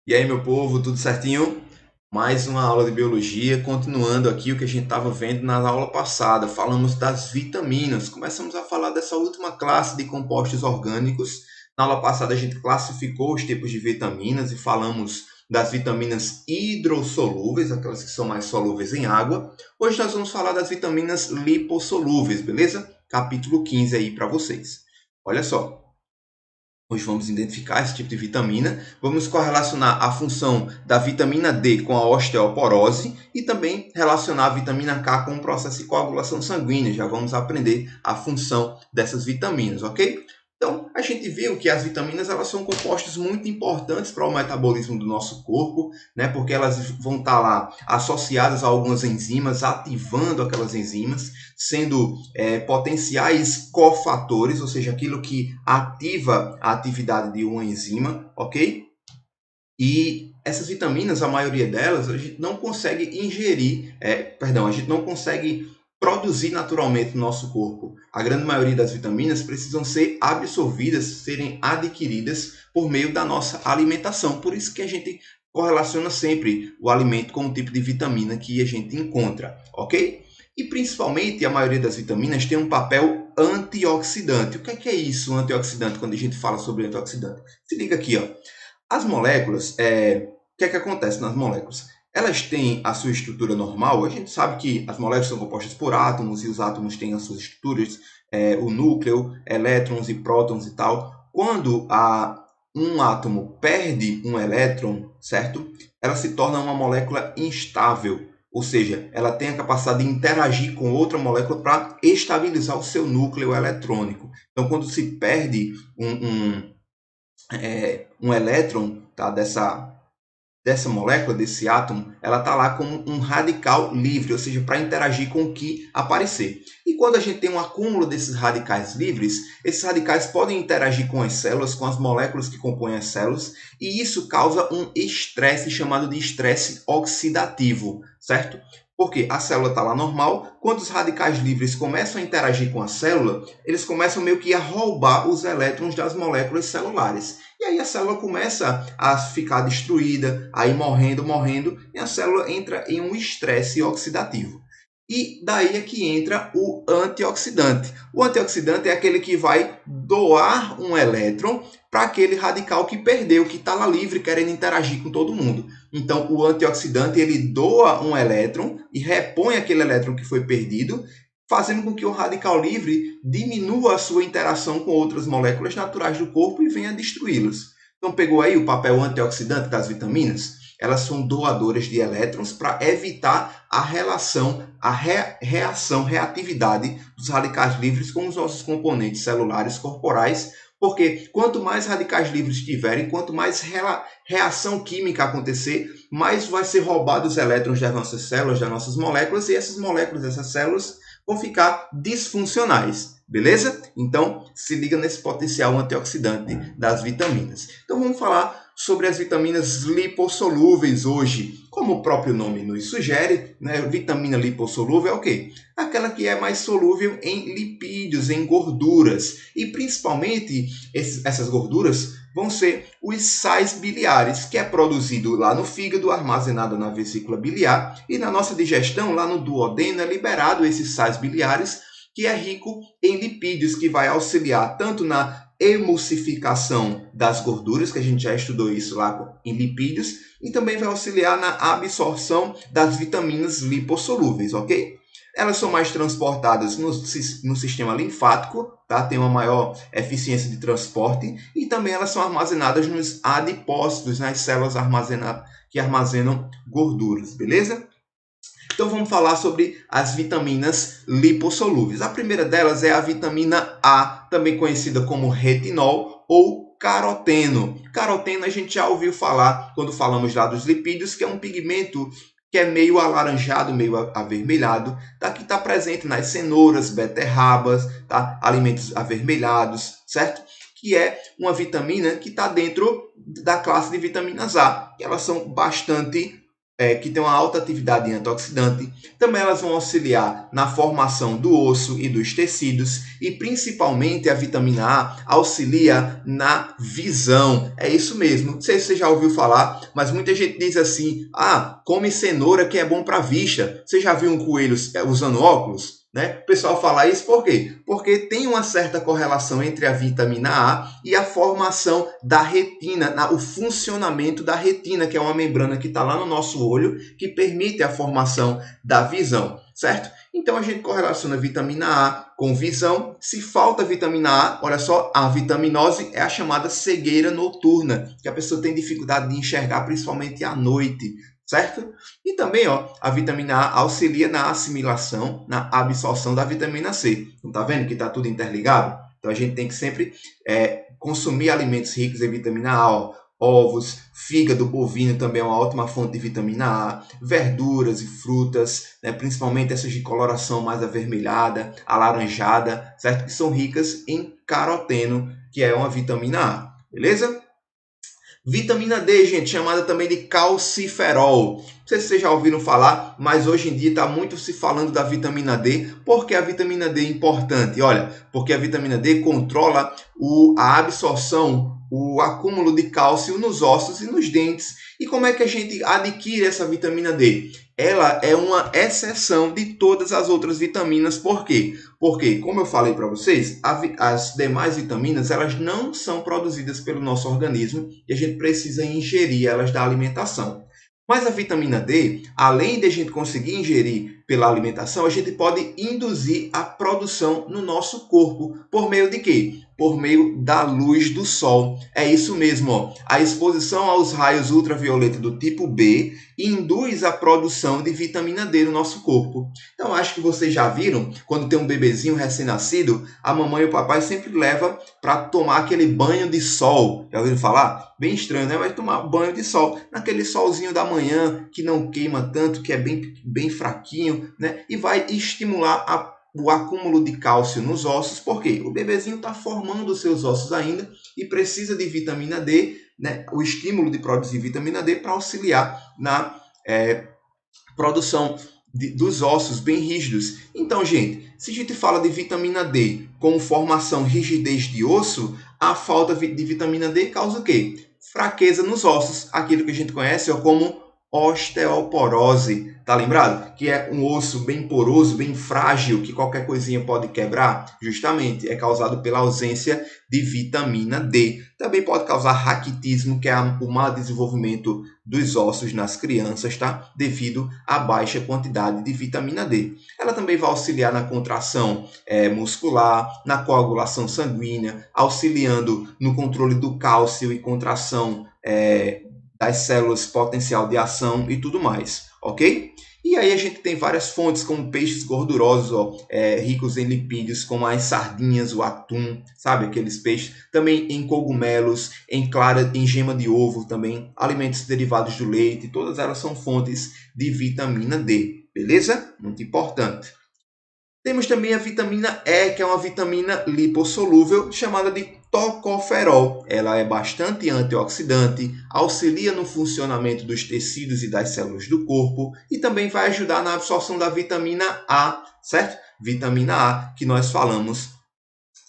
E aí, meu povo, tudo certinho? Mais uma aula de biologia, continuando aqui o que a gente estava vendo na aula passada. Falamos das vitaminas. Começamos a falar dessa última classe de compostos orgânicos. Na aula passada a gente classificou os tipos de vitaminas e falamos das vitaminas hidrossolúveis, aquelas que são mais solúveis em água. Hoje nós vamos falar das vitaminas lipossolúveis, beleza? Capítulo 15 aí para vocês. Olha só. Hoje vamos identificar esse tipo de vitamina, vamos correlacionar a função da vitamina D com a osteoporose e também relacionar a vitamina K com o processo de coagulação sanguínea. Já vamos aprender a função dessas vitaminas, ok? Então, a gente viu que as vitaminas elas são compostos muito importantes para o metabolismo do nosso corpo, né? Porque elas vão estar lá associadas a algumas enzimas, ativando aquelas enzimas, sendo potenciais cofatores, ou seja, aquilo que ativa a atividade de uma enzima, ok? E essas vitaminas, a maioria delas, a gente não consegue ingerir, a gente não consegue produzir naturalmente no nosso corpo. A grande maioria das vitaminas precisam ser absorvidas, serem adquiridas por meio da nossa alimentação. Por isso que a gente correlaciona sempre o alimento com o tipo de vitamina que a gente encontra, ok? E principalmente a maioria das vitaminas tem um papel antioxidante. O que é isso, antioxidante, quando a gente fala sobre antioxidante? Se liga aqui, ó. As moléculas, o que é que acontece nas moléculas? Elas têm a sua estrutura normal. A gente sabe que as moléculas são compostas por átomos e os átomos têm as suas estruturas, o núcleo, elétrons e prótons e tal. Quando um átomo perde um elétron, certo? Ela se torna uma molécula instável, ou seja, ela tem a capacidade de interagir com outra molécula para estabilizar o seu núcleo eletrônico. Então, quando se perde um elétron, tá, dessa molécula, desse átomo, ela está lá como um radical livre, ou seja, para interagir com o que aparecer. E quando a gente tem um acúmulo desses radicais livres, esses radicais podem interagir com as células, com as moléculas que compõem as células, e isso causa um estresse chamado de estresse oxidativo, certo? Porque a célula está lá normal, quando os radicais livres começam a interagir com a célula, eles começam meio que a roubar os elétrons das moléculas celulares. E aí a célula começa a ficar destruída, a ir morrendo, e a célula entra em um estresse oxidativo. E daí é que entra o antioxidante. O antioxidante é aquele que vai doar um elétron para aquele radical que perdeu, que está lá livre, querendo interagir com todo mundo. Então, o antioxidante ele doa um elétron e repõe aquele elétron que foi perdido, fazendo com que o radical livre diminua a sua interação com outras moléculas naturais do corpo e venha destruí-las. Então, pegou aí o papel antioxidante das vitaminas? Elas são doadoras de elétrons para evitar a reatividade dos radicais livres com os nossos componentes celulares corporais, porque quanto mais radicais livres tiverem, quanto mais reação química acontecer, mais vai ser roubado os elétrons das nossas células, das nossas moléculas, e essas moléculas, essas células, vão ficar disfuncionais, beleza? Então, se liga nesse potencial antioxidante das vitaminas. Então, vamos falar sobre as vitaminas lipossolúveis hoje. Como o próprio nome nos sugere, né, vitamina lipossolúvel é o quê? Aquela que é mais solúvel em lipídios, em gorduras. E principalmente essas gorduras vão ser os sais biliares, que é produzido lá no fígado, armazenado na vesícula biliar, e na nossa digestão, lá no duodeno, é liberado esses sais biliares, que é rico em lipídios, que vai auxiliar tanto na emulsificação das gorduras, que a gente já estudou isso lá em lipídios, e também vai auxiliar na absorção das vitaminas lipossolúveis, ok? Elas são mais transportadas no sistema linfático, tá? Tem uma maior eficiência de transporte, e também elas são armazenadas nos adipócitos, nas células que armazenam gorduras, beleza? Então vamos falar sobre as vitaminas lipossolúveis. A primeira delas é a vitamina A, também conhecida como retinol ou caroteno. Caroteno a gente já ouviu falar quando falamos lá dos lipídios, que é um pigmento que é meio alaranjado, meio avermelhado, tá? Que está presente nas cenouras, beterrabas, tá? Alimentos avermelhados, certo? Que é uma vitamina que está dentro da classe de vitaminas A. E elas são bastante que tem uma alta atividade antioxidante. Também elas vão auxiliar na formação do osso e dos tecidos e principalmente a vitamina A auxilia na visão. É isso mesmo. Não sei se você já ouviu falar, mas muita gente diz assim: "Ah, come cenoura que é bom para a vista". Você já viu um coelho usando óculos? Né? O pessoal fala isso por quê? Porque tem uma certa correlação entre a vitamina A e a formação da retina, o funcionamento da retina, que é uma membrana que está lá no nosso olho, que permite a formação da visão, certo? Então a gente correlaciona a vitamina A com visão. Se falta vitamina A, olha só, a vitaminose é a chamada cegueira noturna, que a pessoa tem dificuldade de enxergar, principalmente à noite, certo? E também, a vitamina A auxilia na assimilação, na absorção da vitamina C. Não tá vendo que está tudo interligado? Então a gente tem que sempre consumir alimentos ricos em vitamina A, ovos, fígado bovino também é uma ótima fonte de vitamina A, verduras e frutas, né, principalmente essas de coloração mais avermelhada, alaranjada, certo? Que são ricas em caroteno, que é uma vitamina A, beleza? Vitamina D, gente, chamada também de calciferol. Não sei se vocês já ouviram falar, mas hoje em dia está muito se falando da vitamina D. Por que a vitamina D é importante? Olha, porque a vitamina D controla a absorção, o acúmulo de cálcio nos ossos e nos dentes. E como é que a gente adquire essa vitamina D? Ela é uma exceção de todas as outras vitaminas. Por quê? Porque, como eu falei para vocês, as demais vitaminas elas não são produzidas pelo nosso organismo e a gente precisa ingerir elas da alimentação. Mas a vitamina D, além de a gente conseguir ingerir pela alimentação, a gente pode induzir a produção no nosso corpo. Por meio de quê? Por meio da luz do sol. É isso mesmo. A exposição aos raios ultravioleta do tipo B induz a produção de vitamina D no nosso corpo. Então, acho que vocês já viram, quando tem um bebezinho recém-nascido, a mamãe e o papai sempre leva para tomar aquele banho de sol. Já ouviram falar? Bem estranho, né? Vai tomar banho de sol. Naquele solzinho da manhã, que não queima tanto, que é bem fraquinho, né? E vai estimular o acúmulo de cálcio nos ossos, porque o bebezinho está formando os seus ossos ainda e precisa de vitamina D, né? O estímulo de produzir vitamina D para auxiliar na produção dos ossos bem rígidos. Então, gente, se a gente fala de vitamina D como formação rigidez de osso, a falta de vitamina D causa o quê? Fraqueza nos ossos, aquilo que a gente conhece como osteoporose. Tá lembrado? Que é um osso bem poroso, bem frágil, que qualquer coisinha pode quebrar. Justamente, é causado pela ausência de vitamina D. Também pode causar raquitismo, que é o mau desenvolvimento dos ossos nas crianças, tá? Devido à baixa quantidade de vitamina D. Ela também vai auxiliar na contração muscular, na coagulação sanguínea, auxiliando no controle do cálcio e contração das células potencial de ação e tudo mais, ok? E aí a gente tem várias fontes, como peixes gordurosos, ricos em lipídios, como as sardinhas, o atum, sabe? Aqueles peixes. Também em cogumelos, em gema de ovo também, alimentos derivados do leite, todas elas são fontes de vitamina D, beleza? Muito importante. Temos também a vitamina E, que é uma vitamina lipossolúvel, chamada de tocoferol. Ela é bastante antioxidante, auxilia no funcionamento dos tecidos e das células do corpo e também vai ajudar na absorção da vitamina A, certo? Vitamina A, que nós falamos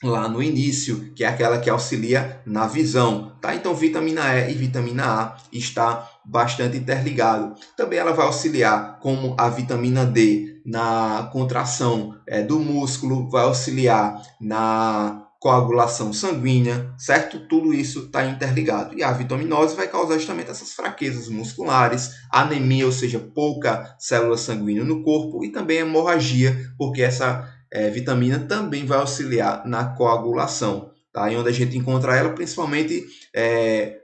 lá no início, que é aquela que auxilia na visão, tá? Então, vitamina E e vitamina A está bastante interligado. Também ela vai auxiliar, como a vitamina D, na contração do músculo, vai auxiliar na coagulação sanguínea, certo? Tudo isso está interligado. E a vitaminose vai causar justamente essas fraquezas musculares, anemia, ou seja, pouca célula sanguínea no corpo, e também hemorragia, porque essa vitamina também vai auxiliar na coagulação, tá? E onde a gente encontra ela principalmente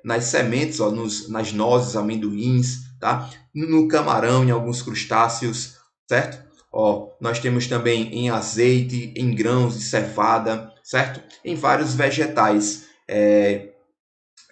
nas sementes, nas nozes, amendoins, tá? No camarão, em alguns crustáceos, certo? Nós temos também em azeite, em grãos de cevada, certo? Em vários vegetais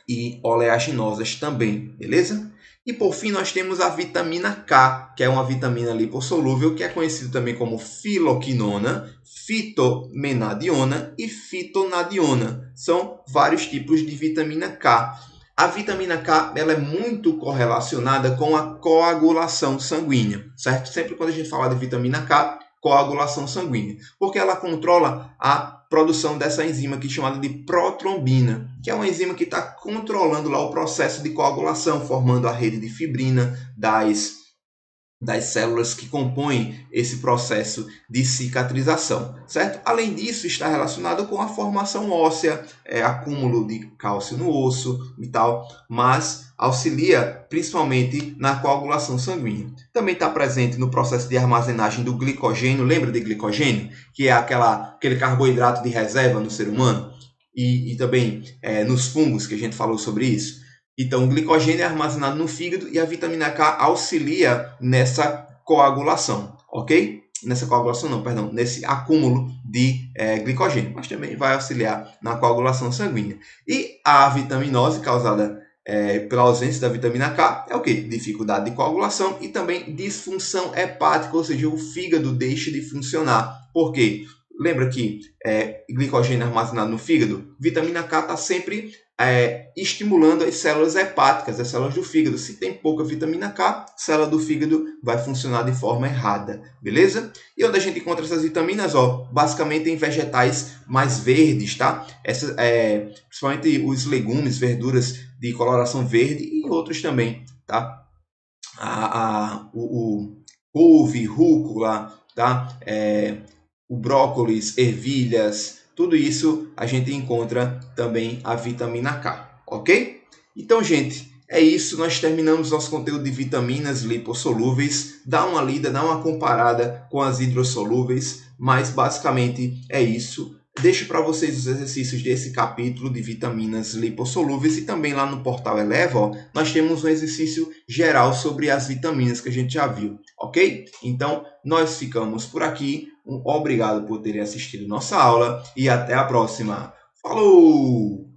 e oleaginosas também, beleza? E por fim nós temos a vitamina K, que é uma vitamina lipossolúvel, que é conhecida também como filoquinona, fitomenadiona e fitonadiona. São vários tipos de vitamina K. A vitamina K ela é muito correlacionada com a coagulação sanguínea, certo? Sempre quando a gente fala de vitamina K, coagulação sanguínea, porque ela controla a produção dessa enzima aqui chamada de protrombina, que é uma enzima que está controlando lá o processo de coagulação, formando a rede de fibrina das células que compõem esse processo de cicatrização, certo? Além disso, está relacionado com a formação óssea, acúmulo de cálcio no osso e tal, mas auxilia principalmente na coagulação sanguínea. Também está presente no processo de armazenagem do glicogênio, lembra de glicogênio? Que é aquele carboidrato de reserva no ser humano? E também nos fungos, que a gente falou sobre isso. Então, o glicogênio é armazenado no fígado e a vitamina K auxilia nessa coagulação, ok? Nessa coagulação não, perdão, nesse acúmulo de glicogênio, mas também vai auxiliar na coagulação sanguínea. E a vitaminose causada pela ausência da vitamina K é o quê? Dificuldade de coagulação e também disfunção hepática, ou seja, o fígado deixa de funcionar. Por quê? Lembra que glicogênio é armazenado no fígado? Vitamina K está sempre estimulando as células hepáticas, as células do fígado. Se tem pouca vitamina K, a célula do fígado vai funcionar de forma errada, beleza? E onde a gente encontra essas vitaminas? Basicamente em vegetais mais verdes, tá? Principalmente os legumes, verduras de coloração verde e outros também, tá? O couve, rúcula, tá? O brócolis, ervilhas, tudo isso a gente encontra também a vitamina K, ok? Então, gente, é isso. Nós terminamos nosso conteúdo de vitaminas lipossolúveis. Dá uma lida, dá uma comparada com as hidrossolúveis, mas basicamente é isso. Deixo para vocês os exercícios desse capítulo de vitaminas lipossolúveis e também lá no portal Eleva, nós temos um exercício geral sobre as vitaminas que a gente já viu, ok? Então, nós ficamos por aqui. Obrigado por terem assistido nossa aula e até a próxima. Falou!